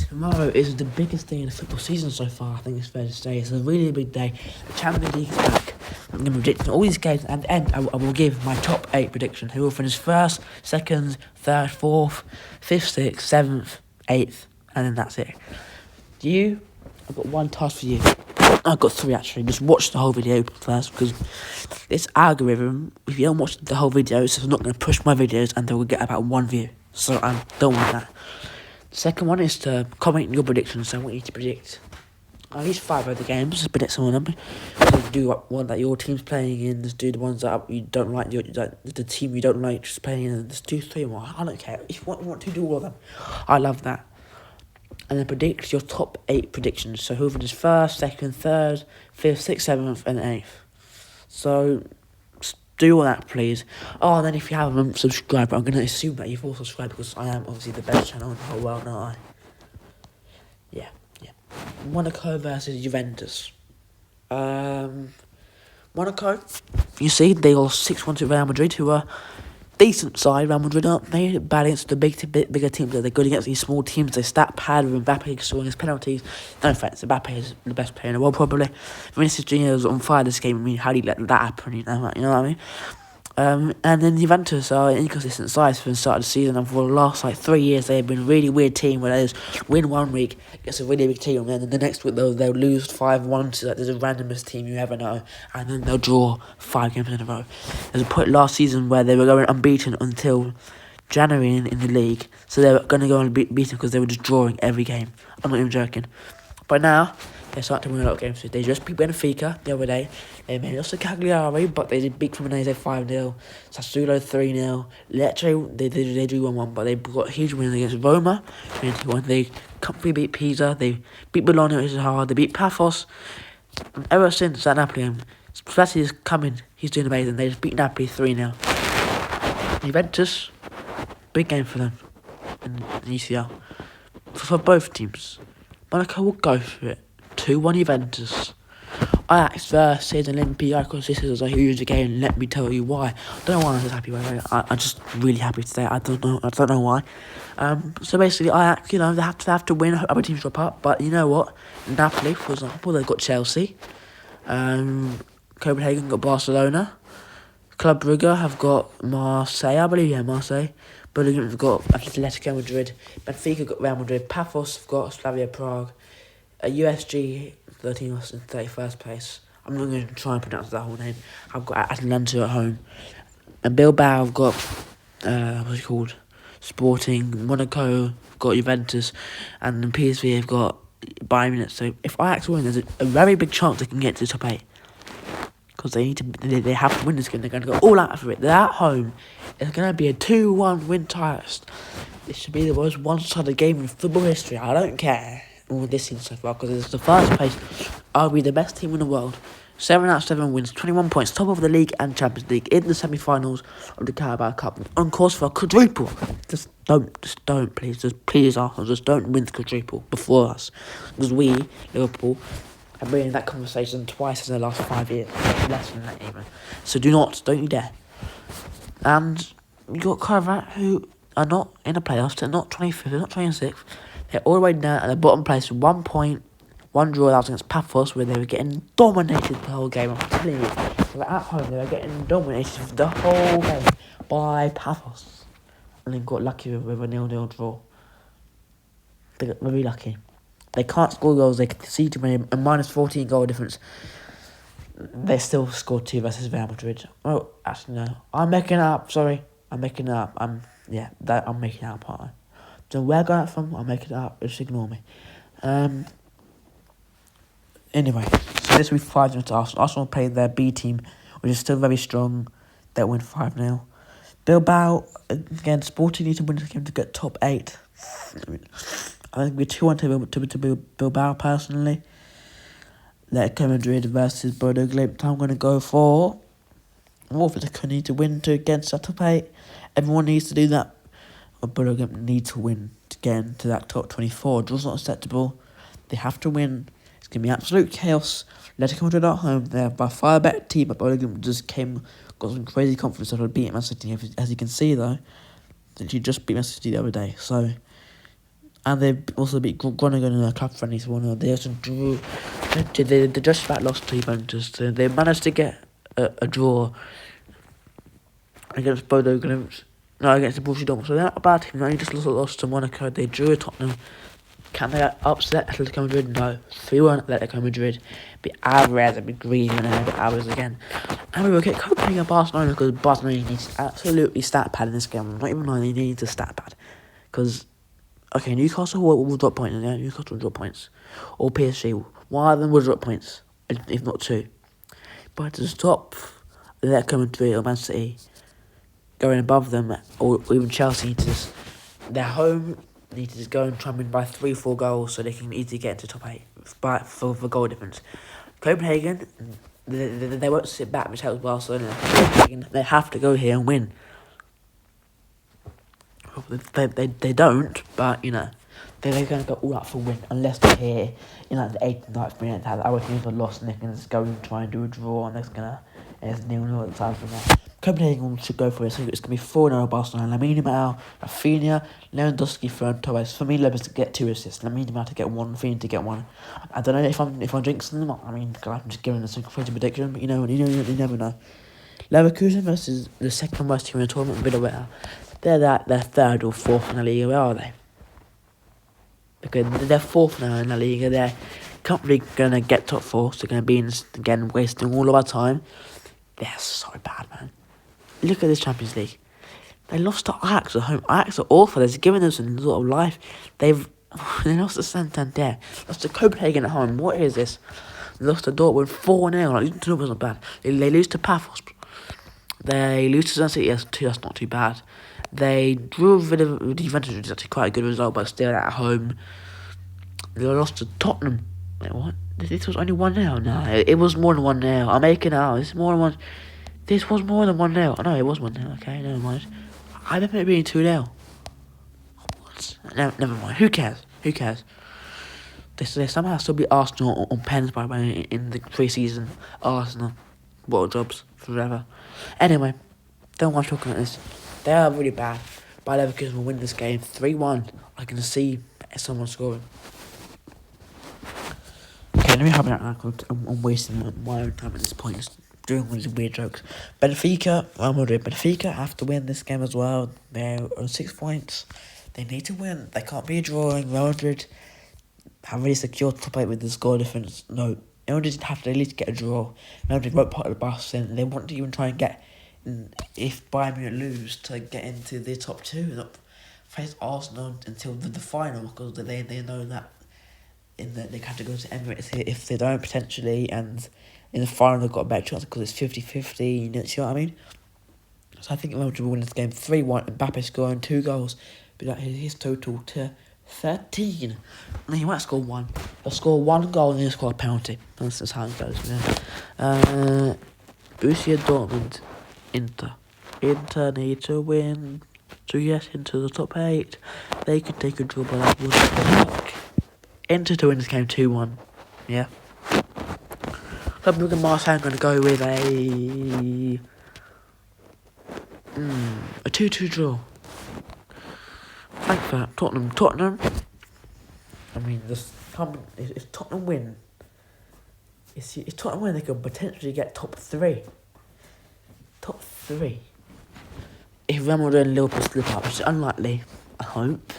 Tomorrow is the biggest day in the football season so far, I think it's fair to say. It's a really big day. The Champions League is back. I'm going to predict all these games, and at the end, I will give my top 8 prediction. Who will finish first, second, third, fourth, fifth, sixth, seventh, eighth, and then that's it. I've got one task for you. I've got 3 actually. Just watch the whole video first, because this algorithm, if you don't watch the whole video, it's not going to push my videos and they will get about 1 view. So I don't want that. The second one is to comment your predictions. So I want you to predict at least 5 of the games. Just predict some of them. So do one that your team's playing in. Just do the ones that you don't like. The team you don't like just playing in. Just do 3 more. I don't care. If you want to do all of them, I love that. And then predict your top 8 predictions. So whoever is first, second, third, fifth, sixth, seventh, and eighth. So do all that, please. Oh, and then if you haven't subscribed, I'm going to assume that you've all subscribed because I am obviously the best channel in the whole world, aren't I? Yeah. Monaco versus Juventus. Monaco, you see, they lost 6-1 to Real Madrid, who are decent side. Real Madrid aren't they? Bad against the bigger teams. They're good against these small teams. They stat pad with Mbappe scoring his penalties. No offense, Mbappe is the best player in the world probably. Vinicius Junior was on fire this game. I mean, how do you let that happen? You know what I mean? And then Juventus are an inconsistent side from the start of the season, and for the last 3 years they've been a really weird team where they just win 1 week against a really big team, and then the next week they'll lose 5-1 to the randomest team you ever know, and then they'll draw 5 games in a row. There's a point last season where they were going unbeaten until January in the league, so they were going to go unbeaten because they were just drawing every game. I'm not even joking. But now they start to win a lot of games. They just beat Benfica the other day. They made us a Cagliari, but they did beat Cremonese 5-0. Sassuolo 3-0. Lecce, they drew 1-1, but they got huge wins against Roma 21. They comfortably beat Pisa. They beat Bologna, which is hard. They beat Paphos. And ever since that Napoli game, Spalletti is coming. He's doing amazing. They just beat Napoli 3-0. Juventus, big game for them in UCL. For both teams. Monaco will go for it. 2-1 Juventus. Ajax versus Olympiacos. This is a huge game. Let me tell you why. I don't know why I'm just happy about it. I'm just really happy today. I don't know why. So basically, Ajax, they have to win. Other teams drop up. But you know what? Napoli, for example, they've got Chelsea. Copenhagen got Barcelona. Club Brugge have got Marseille. I believe, Marseille. Bologna have got Atletico Madrid. Benfica got Real Madrid. Paphos have got Slavia Prague. USG, 13th and 31st place. I'm not going to try and pronounce that whole name. I've got Atalanta at home. And Bilbao have got, what's it called? Sporting. Monaco got Juventus. And then PSV have got Bayern Munich. So if Ajax win, there's a very big chance they can get to the top 8. Because they have to win this game. They're going to go all out for it. They're at home. It's going to be a 2-1 win highest. This should be the most one-sided game in football history. I don't care all this season so far, because it's the first place. I'll be the best team in the world. 7 out of 7 wins, 21 points, top of the league and Champions League, in the semi-finals of the Carabao Cup, on course for a quadruple. Just don't, please, Arsenal, just don't win the quadruple before us, because we, Liverpool, have been in that conversation twice in the last 5 years, less than that even. So don't you dare. And you got Carabao, who are not in the playoffs. They're not 25th, they're not 26th. They're all the way down at the bottom place with 1 point, 1 draw. That was against Paphos, where they were getting dominated the whole game. I'm telling you, they were at home, they were getting dominated for the whole game by Paphos. And then got lucky with a 0-0 draw. They got very lucky. They can't score goals, they concede too many, a minus 14 goal difference. They still scored 2 versus Real Madrid. Oh, actually, no. I'm making it up, sorry. I'm making it up. I'm making it up, aren't I? So where I got that from, I'll make it up. Just ignore me. Anyway, so this week 5-0 to Arsenal. Arsenal played their B team, which is still very strong. They'll win 5-0. Bilbao, again, Sporting need to win this game to get top 8. I think we're 2-1 to Bilbao, personally. Atletico Madrid versus Bodo Glimt. I'm going to go for Atletico need to win to get to top 8. Everyone needs to do that. But Bodo Glimt need to win to get into that top 24. Draw's not acceptable. They have to win. It's going to be absolute chaos. Atletico Madrid at home. They're by far a better team, but Bodo Glimt just got some crazy confidence that they'll beat Man City. As you can see, though, that you just beat Man City the other day. So And they also beat Groningen in a club friendly 1-0. They also drew. They just about lost to Juventus. They managed to get a draw against Bodo Glimt. No, against the Borussia Dortmund. So they're not a bad team. They only just lost to Monaco. They drew Tottenham. Can they upset Atletico Madrid? No. 3-1 Atletico Madrid. Beat Alvarez and beat Green and then beat Alvarez again. And we will get Copenhagen Barcelona because Barcelona needs absolutely stat pad in this game. I'm not even lying, they need the stat pad. Because, okay, Newcastle will drop points. Yeah, Newcastle will drop points. Or PSG. One of them will drop points, if not two. But to stop Atletico Madrid or Man City going above them, or even Chelsea, their home need to just go and try and win by 3-4 goals so they can easily get into top 8 for goal difference. Copenhagen, they won't sit back which helps Barcelona. Copenhagen, they have to go here and win. They don't, but they're going to go all out for a win unless they're here in like the 8th and 9th minute that our teams are lost and they can just go and try and do a draw and it's 0-0 at the time from there. Copenhagen should go for it, so it's going to be 4-0 Barcelona. Lamine Yamal, Rafinha, Lewandowski, Ferran Torres. For me, Lopez to get 2 assists, Lamine Yamal to get 1, Rafinha to get 1. I don't know if I'm jinxing them. I mean, I'm just giving this a crazy prediction, but you never know. Leverkusen versus the second worst team in the tournament, Villarreal. They're 3rd or 4th in the league. Where are they? Because they're 4th now in the league. They're comfortably going to get top 4, so they're going to be again wasting all of our time. They're so bad, man. Look at this Champions League. They lost to Ajax at home. Ajax are awful. They're giving them some sort of life. They lost to Santander. Lost to Copenhagen at home. What is this? They lost to Dortmund 4-0. Like, Dortmund's not bad. They lose to Paphos. They lose to San City. That's not too bad. They drew with Juventus, which is actually quite a good result, but still at home. They lost to Tottenham. Wait, what? This was only 1-0. No, it was more than 1-0. I'm making it out. This was more than 1-0. No, it was 1-0. Okay, never mind. I remember it being 2-0. What? No, never mind. Who cares? They somehow still beat Arsenal on pens by the way in the pre-season. Arsenal. What jobs forever. Anyway, don't want to talk about this. They are really bad. Bayer Leverkusen will win this game 3-1. I can see someone scoring. Okay, let me have an outcome. I'm wasting my own time at this point. Just doing all these weird jokes. Benfica have to win this game as well. They're on 6 points. They need to win. They can't be drawing. Real Madrid have really secured top 8 with the score difference. No, Real Madrid have to at least get a draw. Real Madrid won't part of the bus, and they want to even try and get, if Bayern Munich lose, to get into the top 2 and not face Arsenal until the final, because they know that they have to go to Emirates if they don't potentially, and in the final they've got a better chance because it's 50-50, you see what I mean? So I think Real Madrid will win this game 3-1, Mbappe scoring 2 goals, but that is his total to 13. And he might score 1. He'll score 1 goal and he'll score a penalty. That's just how it goes. Yeah. Borussia Dortmund, Inter. Inter need to win to get into the top 8. They could take a draw, but that wouldn't work. Inter to win this game 2-1. Yeah. Club Brugge and Marseille, I'm going to go with a 2-2 draw. Frankfurt, Tottenham. I mean, if Tottenham win, if Tottenham win, they could potentially get top 3. Top 3. If Real Madrid and Liverpool slip up, which is unlikely, I hope.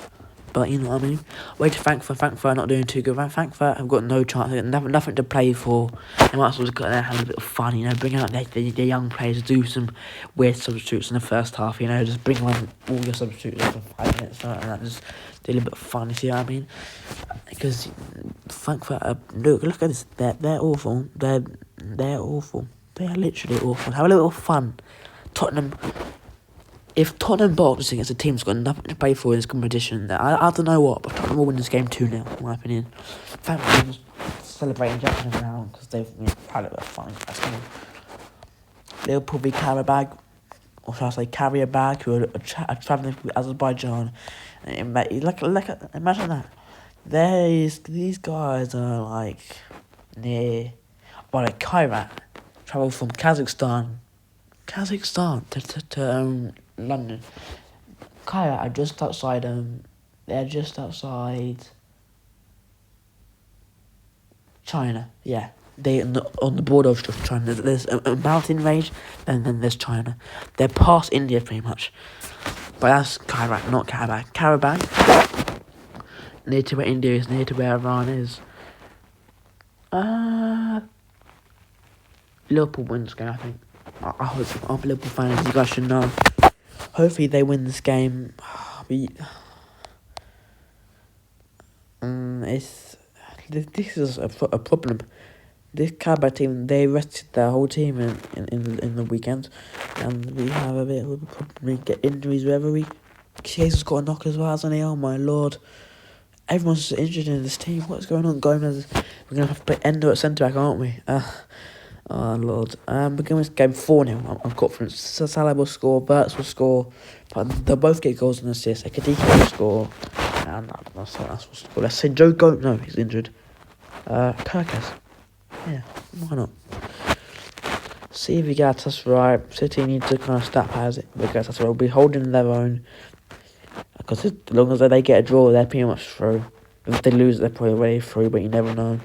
But you know what I mean. Wait to Frankfurt. Frankfurt are not doing too good. Frankfurt have got no chance. They've got nothing to play for. They might as well just go there, have a bit of fun. Bring out their young players. Do some weird substitutes in the first half. Just bring on all your substitutes for 5 minutes and that. Just do a little bit of fun. You see what I mean? Because Frankfurt, look at this. They're awful. They're awful. They are literally awful. Have a little fun. Tottenham. If Tottenham box against a team that's got nothing to play for in this competition, I don't know what, but Tottenham will win this game 2-0, in my opinion. Frankfurt just celebrating Jackson around because they've had a bit of fun. Liverpool v Karabag, or shall I say Karabag, who are travelling through Azerbaijan. Imagine that. These guys are like near, or like Kairat, travel from Kazakhstan to London. Kairat are just outside They're just outside China. Yeah, they on the border of China. There's a mountain range, and then there's China. They're past India pretty much. But that's Karabakh, not Karabakh. Karabakh, near to where India is, near to where Iran is. Liverpool wins game, I think. I hope. I'm a Liverpool fan, as you guys should know. Hopefully they win this game. This is a problem. This Carabao team, they rested their whole team in the weekend, and we have a bit of a problem. We get injuries wherever we. Jesus got a knock as well, hasn't he? Oh my lord! Everyone's injured in this team. What's going on? Gomez, we're gonna have to play Endo at centre back, aren't we? Oh lord. We're going to game 4-0. I'm confident. Salah will score. Burts will score. But they'll both get goals and assists. Ekadike will score. And that's what will score. Let's say Joe Goat. No, he's injured. Kirkus. Yeah, why not? See if he gets us right. City need to kind of stat pads it. But gets us right. We'll be holding their own. Because as long as they get a draw, they're pretty much through. If they lose, they're probably already through, but you never know.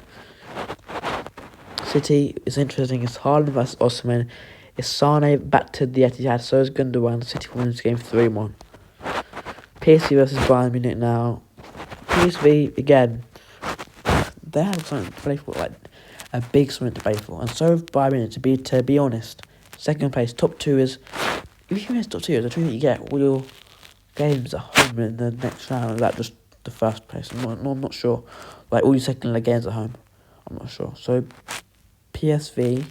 City is interesting. It's Haaland vs Osimhen. It's Sane back to the Etihad. So is Gundogan. City wins game 3-1. PSV versus Bayern Munich now. PSV again. They have something to play for, like a big something to play for, and so Bayern Munich. To be honest, second place, top two is. If you miss top two, is the two that you get all your games at home in the next round. Is that just the first place? I'm not sure. Like all your second leg games at home. I'm not sure. So PSV,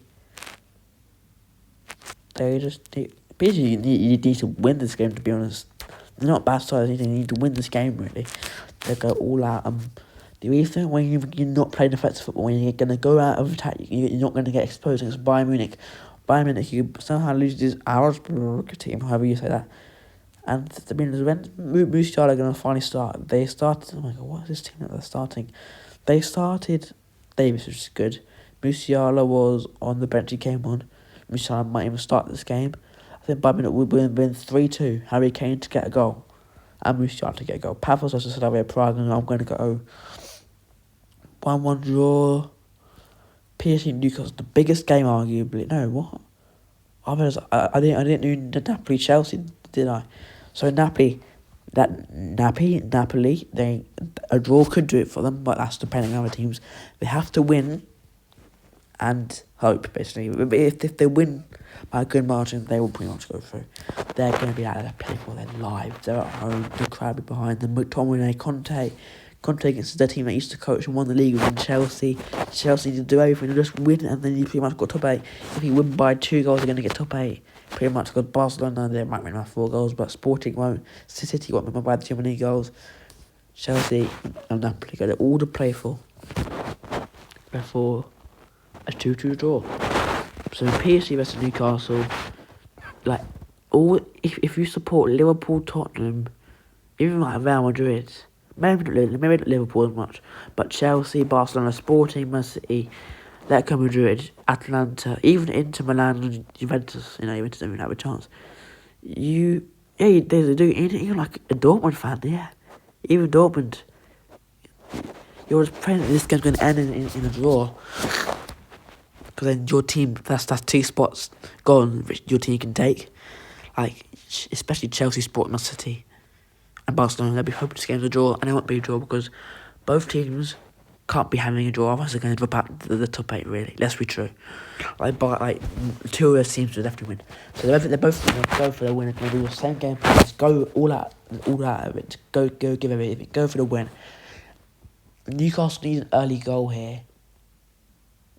they just need, basically you need to win this game, to be honest. They're not bad sides, they need to win this game really. They go all out. The reason when you're not playing effective football, when you're gonna go out of attack, you're not gonna get exposed against Bayern Munich. Bayern Munich, you somehow lose this Augsburg team, however you say that. And I mean, when Musiala are gonna finally start, they started. Oh my god, what is this team that they're starting? They started Davis, which is good. Musiala was on the bench, he came on. Musiala might even start this game. I think Bayern Munich would win 3-2. Harry Kane to get a goal. And Musiala to get a goal. Paphos versus Slavia Prague, and I'm going to go 1-1 draw. PSG Newcastle, the biggest game arguably. No, what? I didn't do Napoli Chelsea, did I? So Napoli, a draw could do it for them, but that's depending on other teams. They have to win and hope, basically. If they win by a good margin, they will pretty much go through. They're going to be out of their play for their lives. They're at home, the crowd will be behind them. McTominay, Conte against the team that used to coach and won the league within Chelsea. Chelsea need to do everything to just win, and then you pretty much got top 8. If you win by 2 goals, you're going to get top 8. Pretty much, because Barcelona, they might win by 4 goals, but Sporting won't. City won't win by too many goals. Chelsea and Napoli got it all to play for. Therefore, a 2-2 draw. So PSG versus Newcastle, like if you support Liverpool, Tottenham, even like Real Madrid, maybe not Liverpool as much, but Chelsea, Barcelona, Sporting, Man City, Atletico Madrid, Atalanta, even Inter Milan and Juventus, Juventus don't even have a chance. They do. Even like a Dortmund fan, yeah. Even Dortmund, you're just praying that this game's going to end in a draw. Because then your team, that's 2 spots gone, which your team can take. Like, especially Chelsea, Sporting, Man City, and Barcelona, they'll be hoping this game's a draw, and it won't be a draw because both teams can't be having a draw, otherwise they're going to drop out the top 8, really. Let's be true. But 2 of those teams will definitely win. So they're both going to go for the win. They're going to do the same game plan. Just go all out of it. Go give everything. Go for the win. Newcastle needs an early goal here.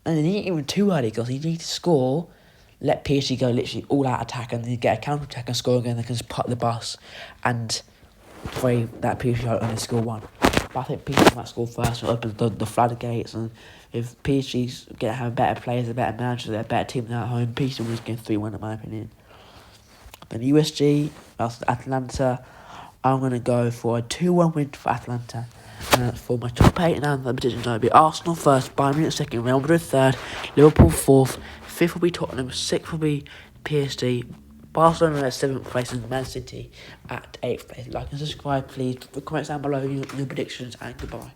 And they need even 2 early goals. You need to score, let PSG go literally all out attack, and then get a counter attack and score again. They can just put the bus and pray that PSG only score 1. But I think PSG might score first, and opens the floodgates. And if PSG's going to have better players, a better manager, they're a better team than at home, PSG wins game 3-1 in my opinion. Then USG versus Atlanta, I'm going to go for a 2-1 win for Atlanta. For my top 8 now, the positions will be Arsenal first, Bayern Munich second, Real Madrid third, Liverpool fourth, 5th will be Tottenham, 6th will be PSG, Barcelona at 7th place and Man City at 8th place. Like and subscribe, please. Comment down below your predictions, and goodbye.